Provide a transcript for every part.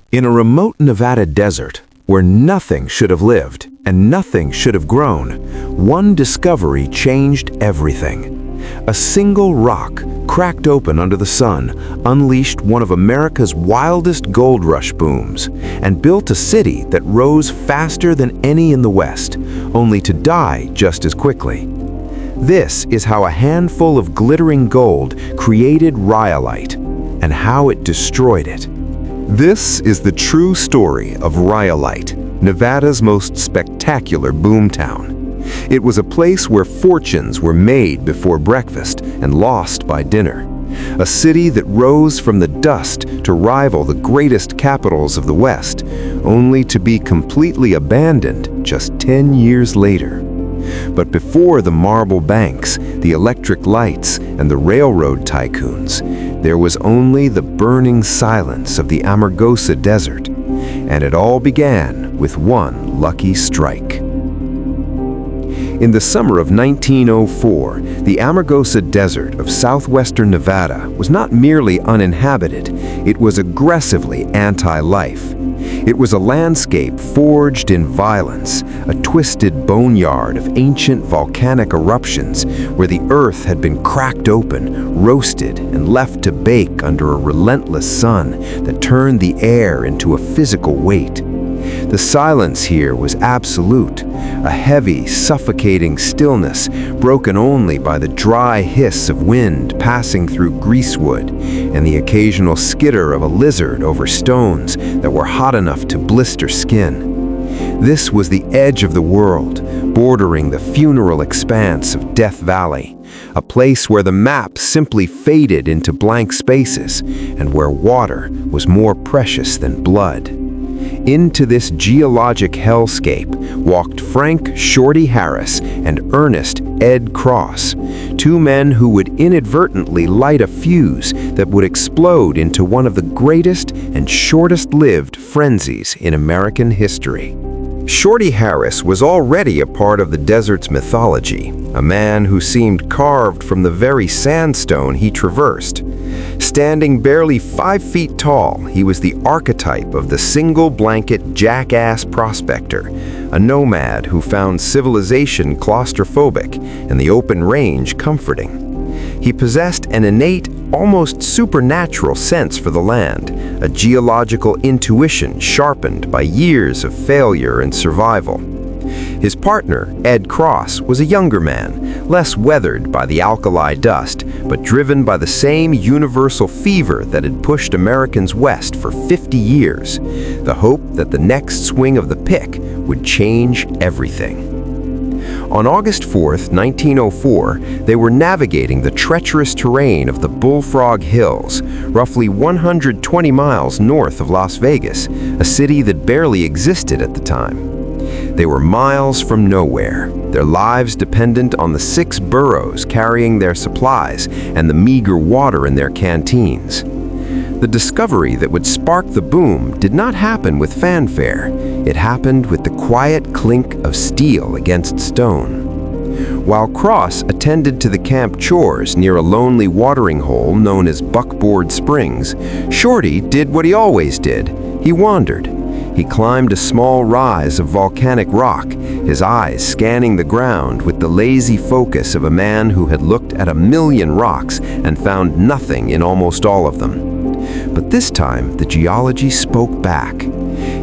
In a remote Nevada desert, where nothing should have lived and nothing should have grown, one discovery changed everything. A single rock, cracked open under the sun, unleashed one of America's wildest gold rush booms and built a city that rose faster than any in the West, only to die just as quickly. This is how a handful of glittering gold created Rhyolite, and how it destroyed it. This is the true story of Rhyolite, Nevada's most spectacular boomtown. It was a place where fortunes were made before breakfast and lost by dinner. A city that rose from the dust to rival the greatest capitals of the West, only to be completely abandoned just 10 years later. But before the marble banks, the electric lights, and the railroad tycoons, there was only the burning silence of the Amargosa Desert. And it all began with one lucky strike. In the summer of 1904, the Amargosa Desert of southwestern Nevada was not merely uninhabited, it was aggressively anti-life. It was a landscape forged in violence, a twisted boneyard of ancient volcanic eruptions where the earth had been cracked open, roasted, and left to bake under a relentless sun that turned the air into a physical weight. The silence here was absolute, a heavy, suffocating stillness broken only by the dry hiss of wind passing through greasewood and the occasional skitter of a lizard over stones that were hot enough to blister skin. This was the edge of the world, bordering the funeral expanse of Death Valley, a place where the map simply faded into blank spaces and where water was more precious than blood. Into this geologic hellscape walked Frank Shorty Harris and Ernest Ed Cross, two men who would inadvertently light a fuse that would explode into one of the greatest and shortest-lived frenzies in American history. Shorty Harris was already a part of the desert's mythology, a man who seemed carved from the very sandstone he traversed. Standing barely 5 feet tall, he was the archetype of the single-blanket jackass prospector, a nomad who found civilization claustrophobic and the open range comforting. He possessed an innate, almost supernatural sense for the land, a geological intuition sharpened by years of failure and survival. His partner, Ed Cross, was a younger man, less weathered by the alkali dust, but driven by the same universal fever that had pushed Americans west for 50 years, the hope that the next swing of the pick would change everything. On August 4th, 1904, they were navigating the treacherous terrain of the Bullfrog Hills, roughly 120 miles north of Las Vegas, a city that barely existed at the time. They were miles from nowhere, their lives dependent on the 6 burros carrying their supplies and the meager water in their canteens. The discovery that would spark the boom did not happen with fanfare. It happened with the quiet clink of steel against stone. While Cross attended to the camp chores near a lonely watering hole known as Buckboard Springs, Shorty did what he always did. He wandered. He climbed a small rise of volcanic rock, his eyes scanning the ground with the lazy focus of a man who had looked at 1,000,000 rocks and found nothing in almost all of them. But this time, the geology spoke back.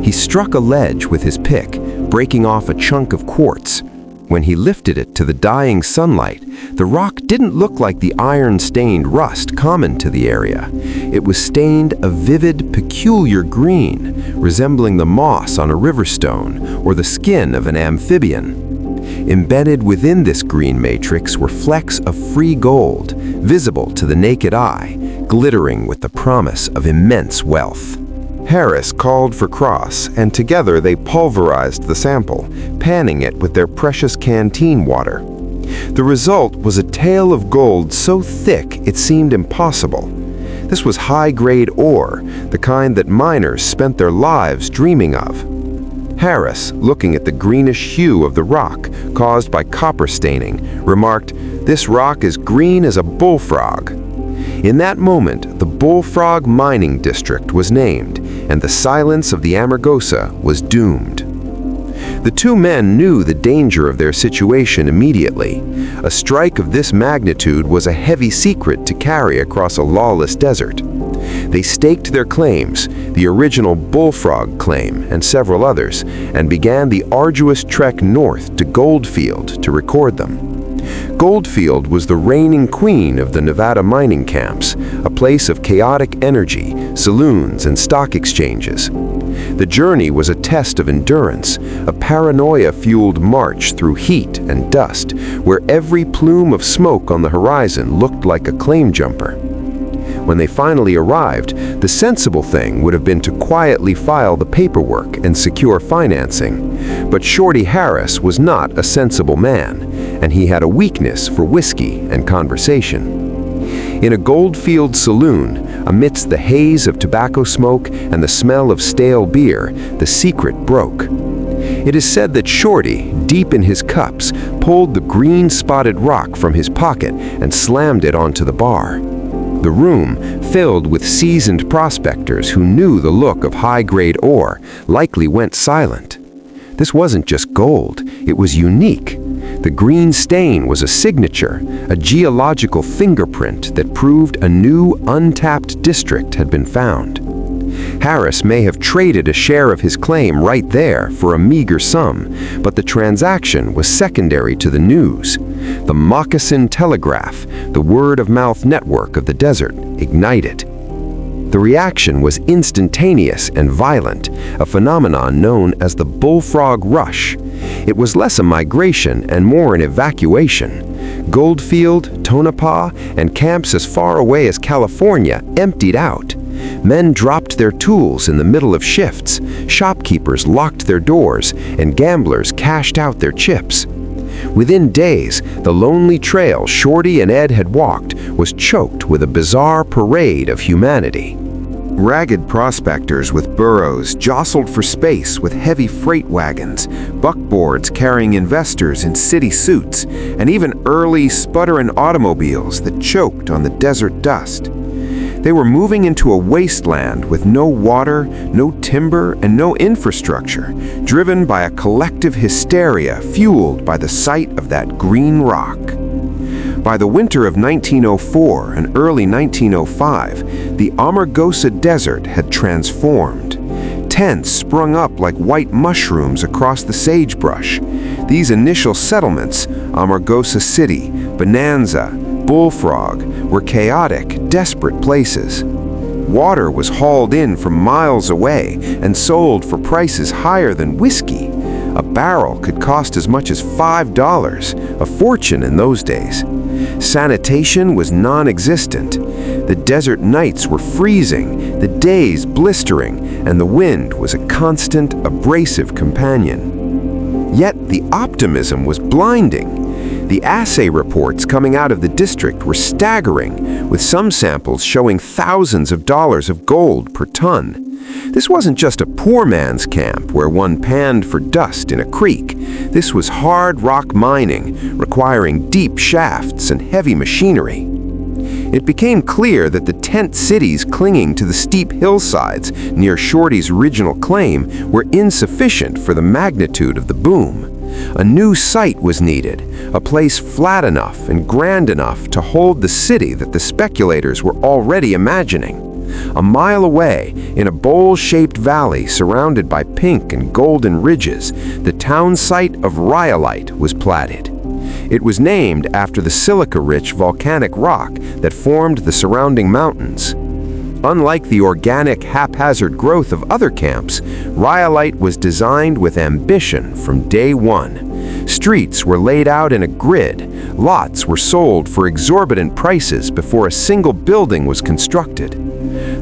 He struck a ledge with his pick, breaking off a chunk of quartz. When he lifted it to the dying sunlight, the rock didn't look like the iron-stained rust common to the area. It was stained a vivid, peculiar green, resembling the moss on a riverstone or the skin of an amphibian. Embedded within this green matrix were flecks of free gold, visible to the naked eye, glittering with the promise of immense wealth. Harris called for Cross, and together they pulverized the sample, panning it with their precious canteen water. The result was a tail of gold so thick it seemed impossible. This was high-grade ore, the kind that miners spent their lives dreaming of. Harris, looking at the greenish hue of the rock caused by copper staining, remarked, "This rock is green as a bullfrog." In that moment, the Bullfrog Mining District was named, and the silence of the Amargosa was doomed. The two men knew the danger of their situation immediately. A strike of this magnitude was a heavy secret to carry across a lawless desert. They staked their claims, the original Bullfrog claim and several others, and began the arduous trek north to Goldfield to record them. Goldfield was the reigning queen of the Nevada mining camps, a place of chaotic energy, saloons, and stock exchanges. The journey was a test of endurance, a paranoia-fueled march through heat and dust, where every plume of smoke on the horizon looked like a claim jumper. When they finally arrived, the sensible thing would have been to quietly file the paperwork and secure financing. But Shorty Harris was not a sensible man, and he had a weakness for whiskey and conversation. In a Goldfield saloon, amidst the haze of tobacco smoke and the smell of stale beer, the secret broke. It is said that Shorty, deep in his cups, pulled the green-spotted rock from his pocket and slammed it onto the bar. The room, filled with seasoned prospectors who knew the look of high-grade ore, likely went silent. This wasn't just gold, it was unique. The green stain was a signature, a geological fingerprint that proved a new, untapped district had been found. Harris may have traded a share of his claim right there for a meager sum, but the transaction was secondary to the news. The Moccasin Telegraph, the word-of-mouth network of the desert, ignited. The reaction was instantaneous and violent, a phenomenon known as the Bullfrog Rush. It was less a migration and more an evacuation. Goldfield, Tonopah, and camps as far away as California emptied out. Men dropped their tools in the middle of shifts, shopkeepers locked their doors, and gamblers cashed out their chips. Within days, the lonely trail Shorty and Ed had walked was choked with a bizarre parade of humanity. Ragged prospectors with burros jostled for space with heavy freight wagons, buckboards carrying investors in city suits, and even early, sputtering automobiles that choked on the desert dust. They were moving into a wasteland with no water, no timber, and no infrastructure, driven by a collective hysteria fueled by the sight of that green rock. By the winter of 1904 and early 1905, the Amargosa Desert had transformed. Tents sprung up like white mushrooms across the sagebrush. These initial settlements, Amargosa City, Bonanza, Bullfrog, were chaotic, desperate places. Water was hauled in from miles away and sold for prices higher than whiskey. A barrel could cost as much as $5, a fortune in those days. Sanitation was non-existent. The desert nights were freezing, the days blistering, and the wind was a constant, abrasive companion. Yet the optimism was blinding. The assay reports coming out of the district were staggering, with some samples showing thousands of dollars of gold per ton. This wasn't just a poor man's camp where one panned for dust in a creek. This was hard rock mining, requiring deep shafts and heavy machinery. It became clear that the tent cities clinging to the steep hillsides near Shorty's original claim were insufficient for the magnitude of the boom. A new site was needed, a place flat enough and grand enough to hold the city that the speculators were already imagining. A mile away, in a bowl-shaped valley surrounded by pink and golden ridges, the town site of Rhyolite was platted. It was named after the silica-rich volcanic rock that formed the surrounding mountains. Unlike the organic, haphazard growth of other camps, Rhyolite was designed with ambition from day one. Streets were laid out in a grid, lots were sold for exorbitant prices before a single building was constructed.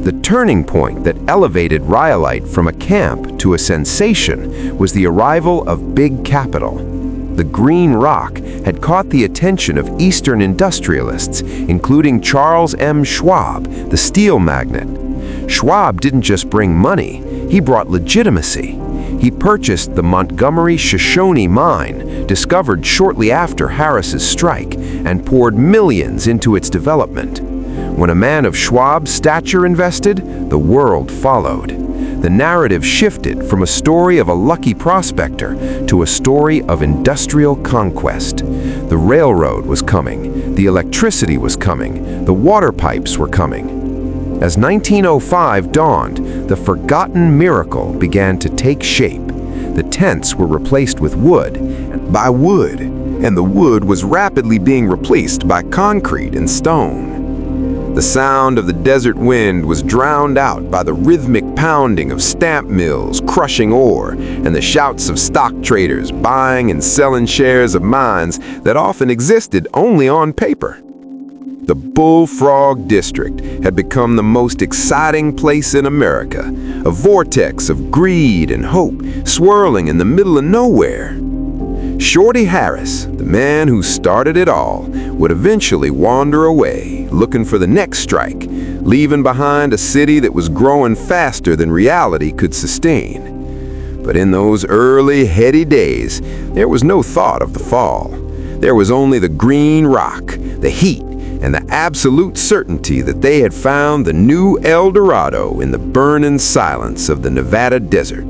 The turning point that elevated Rhyolite from a camp to a sensation was the arrival of big capital. The green rock had caught the attention of Eastern industrialists, including Charles M. Schwab, the steel magnate. Schwab didn't just bring money, he brought legitimacy. He purchased the Montgomery-Shoshone mine, discovered shortly after Harris's strike, and poured millions into its development. When a man of Schwab's stature invested, the world followed. The narrative shifted from a story of a lucky prospector to a story of industrial conquest. The railroad was coming, the electricity was coming, the water pipes were coming. As 1905 dawned, the forgotten miracle began to take shape. The tents were replaced with wood, and the wood was rapidly being replaced by concrete and stone. The sound of the desert wind was drowned out by the rhythmic pounding of stamp mills crushing ore and the shouts of stock traders buying and selling shares of mines that often existed only on paper. The Bullfrog District had become the most exciting place in America, a vortex of greed and hope swirling in the middle of nowhere. Shorty Harris, the man who started it all, would eventually wander away, looking for the next strike, leaving behind a city that was growing faster than reality could sustain. But in those early, heady days, there was no thought of the fall. There was only the green rock, the heat, and the absolute certainty that they had found the new El Dorado in the burning silence of the Nevada desert.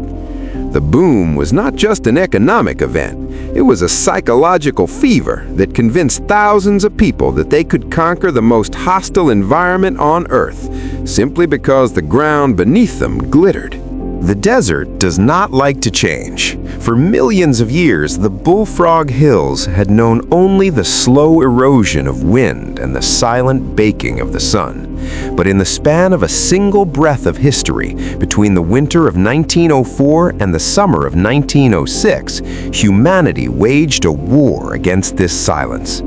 The boom was not just an economic event, it was a psychological fever that convinced thousands of people that they could conquer the most hostile environment on Earth, simply because the ground beneath them glittered. The desert does not like to change. For millions of years, the Bullfrog Hills had known only the slow erosion of wind and the silent baking of the sun. But in the span of a single breath of history, between the winter of 1904 and the summer of 1906, humanity waged a war against this silence.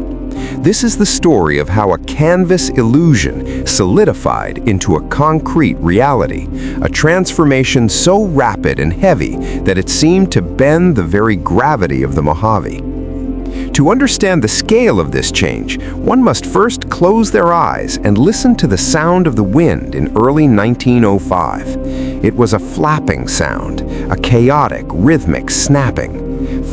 This is the story of how a canvas illusion solidified into a concrete reality, a transformation so rapid and heavy that it seemed to bend the very gravity of the Mojave. To understand the scale of this change, one must first close their eyes and listen to the sound of the wind in early 1905. It was a flapping sound, a chaotic, rhythmic snapping.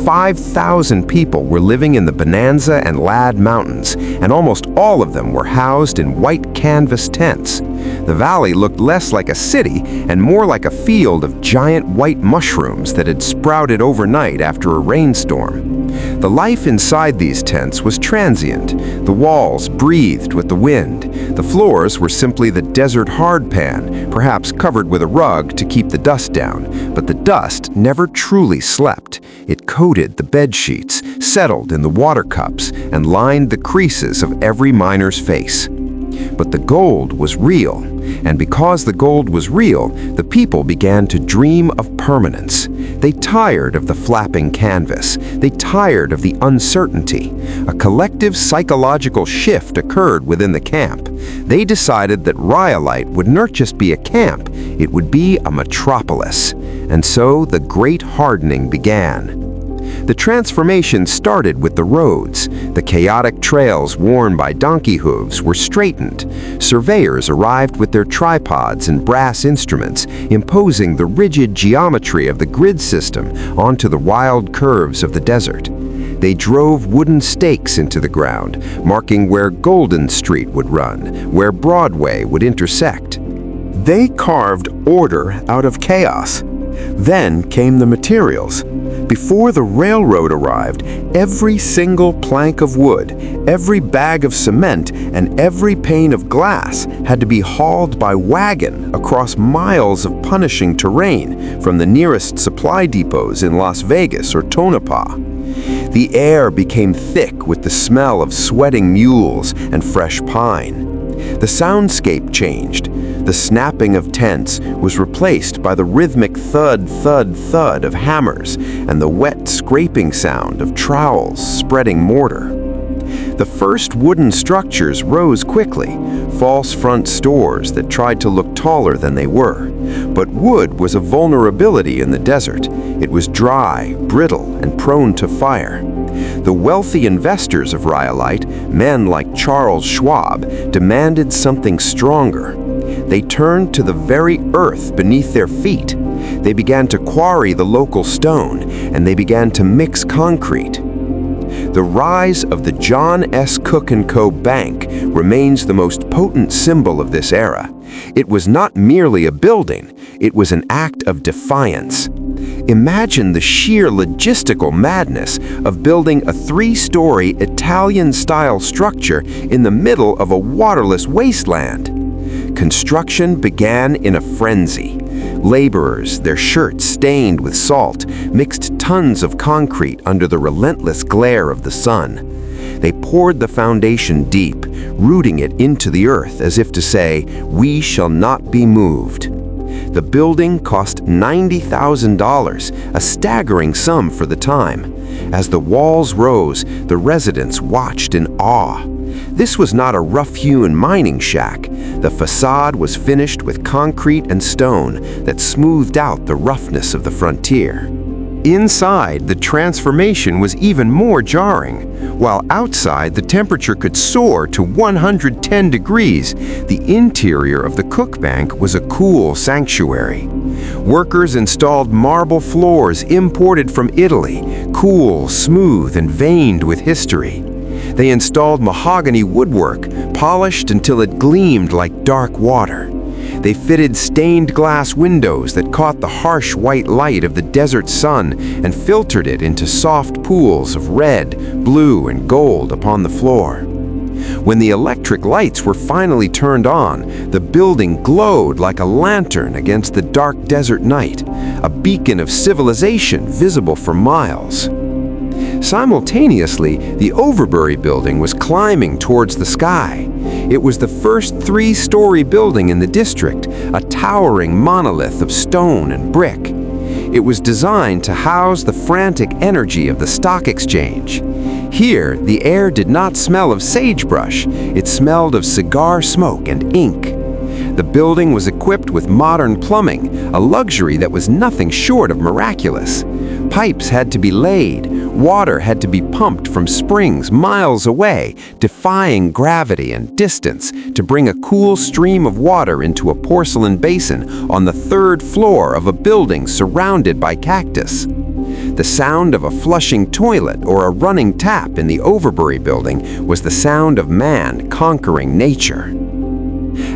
5,000 people were living in the Bonanza and Ladd Mountains, and almost all of them were housed in white canvas tents. The valley looked less like a city and more like a field of giant white mushrooms that had sprouted overnight after a rainstorm. The life inside these tents was transient. The walls breathed with the wind. The floors were simply the desert hardpan, perhaps covered with a rug to keep the dust down, but the dust never truly slept. It coated the bed sheets, settled in the water cups, and lined the creases of every miner's face. But the gold was real, and because the gold was real, the people began to dream of permanence. They tired of the flapping canvas. They tired of the uncertainty. A collective psychological shift occurred within the camp. They decided that Rhyolite would not just be a camp, it would be a metropolis. And so the great hardening began. The transformation started with the roads. The chaotic trails worn by donkey hooves were straightened. Surveyors arrived with their tripods and brass instruments, imposing the rigid geometry of the grid system onto the wild curves of the desert. They drove wooden stakes into the ground, marking where Golden Street would run, where Broadway would intersect. They carved order out of chaos. Then came the materials. Before the railroad arrived, every single plank of wood, every bag of cement, and every pane of glass had to be hauled by wagon across miles of punishing terrain from the nearest supply depots in Las Vegas or Tonopah. The air became thick with the smell of sweating mules and fresh pine. The soundscape changed. The snapping of tents was replaced by the rhythmic thud, thud, thud of hammers and the wet scraping sound of trowels spreading mortar. The first wooden structures rose quickly, false front stores that tried to look taller than they were. But wood was a vulnerability in the desert. It was dry, brittle, and prone to fire. The wealthy investors of Rhyolite, men like Charles Schwab, demanded something stronger. They turned to the very earth beneath their feet. They began to quarry the local stone, and they began to mix concrete. The rise of the John S. Cook & Co. Bank remains the most potent symbol of this era. It was not merely a building, it was an act of defiance. Imagine the sheer logistical madness of building a 3-story Italian-style structure in the middle of a waterless wasteland. Construction began in a frenzy. Laborers, their shirts stained with salt, mixed tons of concrete under the relentless glare of the sun. They poured the foundation deep, rooting it into the earth as if to say, "We shall not be moved." The building cost $90,000, a staggering sum for the time. As the walls rose, the residents watched in awe. This was not a rough-hewn mining shack. The facade was finished with concrete and stone that smoothed out the roughness of the frontier. Inside, the transformation was even more jarring. While outside, the temperature could soar to 110 degrees, the interior of the cookbank was a cool sanctuary. Workers installed marble floors imported from Italy, cool, smooth, and veined with history. They installed mahogany woodwork, polished until it gleamed like dark water. They fitted stained glass windows that caught the harsh white light of the desert sun and filtered it into soft pools of red, blue, and gold upon the floor. When the electric lights were finally turned on, the building glowed like a lantern against the dark desert night, a beacon of civilization visible for miles. Simultaneously, the Overbury building was climbing towards the sky. It was the first 3-story building in the district, a towering monolith of stone and brick. It was designed to house the frantic energy of the stock exchange. Here, the air did not smell of sagebrush, it smelled of cigar smoke and ink. The building was equipped with modern plumbing, a luxury that was nothing short of miraculous. Pipes had to be laid, water had to be pumped from springs miles away, defying gravity and distance to bring a cool stream of water into a porcelain basin on the 3rd floor of a building surrounded by cactus. The sound of a flushing toilet or a running tap in the Overbury building was the sound of man conquering nature.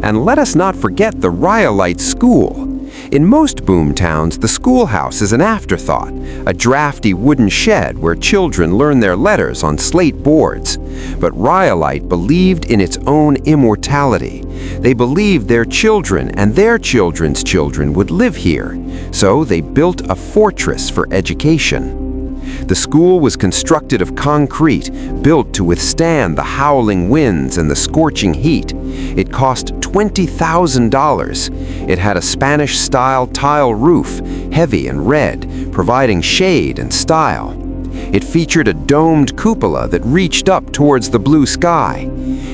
And let us not forget the Rhyolite school. In most boomtowns, the schoolhouse is an afterthought, a drafty wooden shed where children learn their letters on slate boards. But Rhyolite believed in its own immortality. They believed their children and their children's children would live here, so they built a fortress for education. The school was constructed of concrete, built to withstand the howling winds and the scorching heat. It cost $20,000. It had a Spanish-style tile roof, heavy and red, providing shade and style. It featured a domed cupola that reached up towards the blue sky.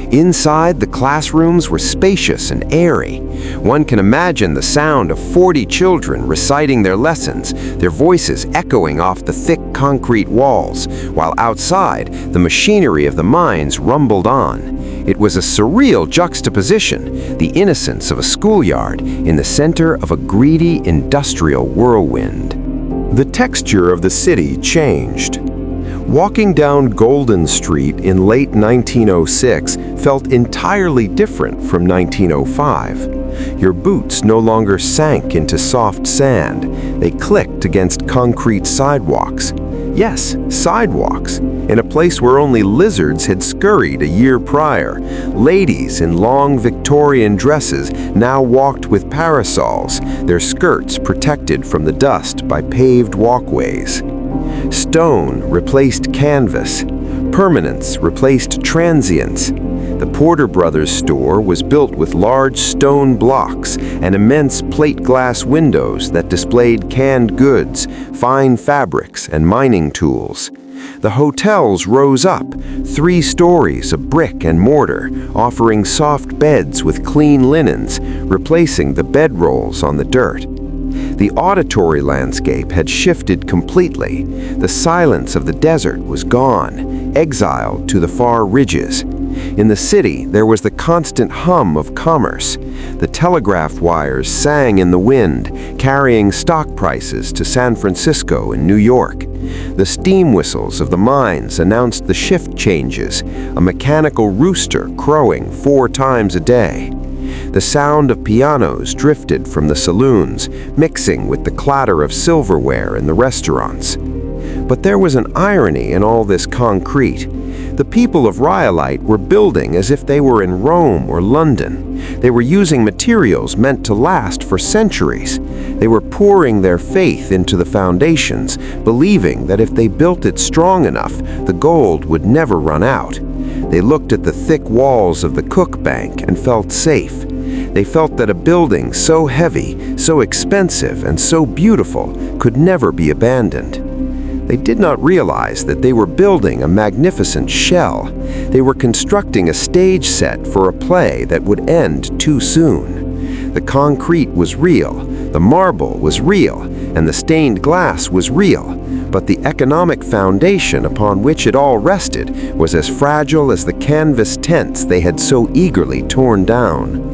Inside, the classrooms were spacious and airy. One can imagine the sound of 40 children reciting their lessons, their voices echoing off the thick concrete walls, while outside, the machinery of the mines rumbled on. It was a surreal juxtaposition, the innocence of a schoolyard in the center of a greedy industrial whirlwind. The texture of the city changed. Walking down Golden Street in late 1906 felt entirely different from 1905. Your boots no longer sank into soft sand. They clicked against concrete sidewalks. Yes, sidewalks, in a place where only lizards had scurried a year prior. Ladies in long Victorian dresses now walked with parasols, their skirts protected from the dust by paved walkways. Stone replaced canvas. Permanence replaced transience. The Porter Brothers store was built with large stone blocks and immense plate glass windows that displayed canned goods, fine fabrics, and mining tools. The hotels rose up, 3 stories of brick and mortar, offering soft beds with clean linens, replacing the bedrolls on the dirt. The auditory landscape had shifted completely. The silence of the desert was gone, exiled to the far ridges. In the city, there was the constant hum of commerce. The telegraph wires sang in the wind, carrying stock prices to San Francisco and New York. The steam whistles of the mines announced the shift changes, a mechanical rooster crowing 4 times a day. The sound of pianos drifted from the saloons, mixing with the clatter of silverware in the restaurants. But there was an irony in all this concrete. The people of Rhyolite were building as if they were in Rome or London. They were using materials meant to last for centuries. They were pouring their faith into the foundations, believing that if they built it strong enough, the gold would never run out. They looked at the thick walls of the cook bank and felt safe. They felt that a building so heavy, so expensive, and so beautiful could never be abandoned. They did not realize that they were building a magnificent shell. They were constructing a stage set for a play that would end too soon. The concrete was real, the marble was real, and the stained glass was real, but the economic foundation upon which it all rested was as fragile as the canvas tents they had so eagerly torn down.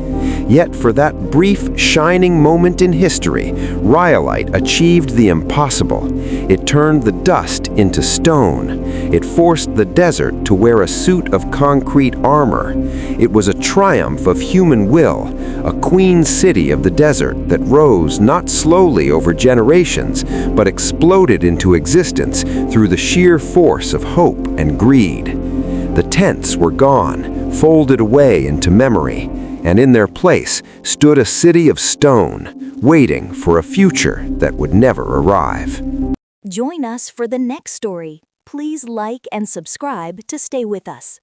Yet for that brief, shining moment in history, Rhyolite achieved the impossible. It turned the dust into stone. It forced the desert to wear a suit of concrete armor. It was a triumph of human will, a queen city of the desert that rose not slowly over generations, but exploded into existence through the sheer force of hope and greed. The tents were gone, folded away into memory, and in their place stood a city of stone, waiting for a future that would never arrive. Join us for the next story. Please like and subscribe to stay with us.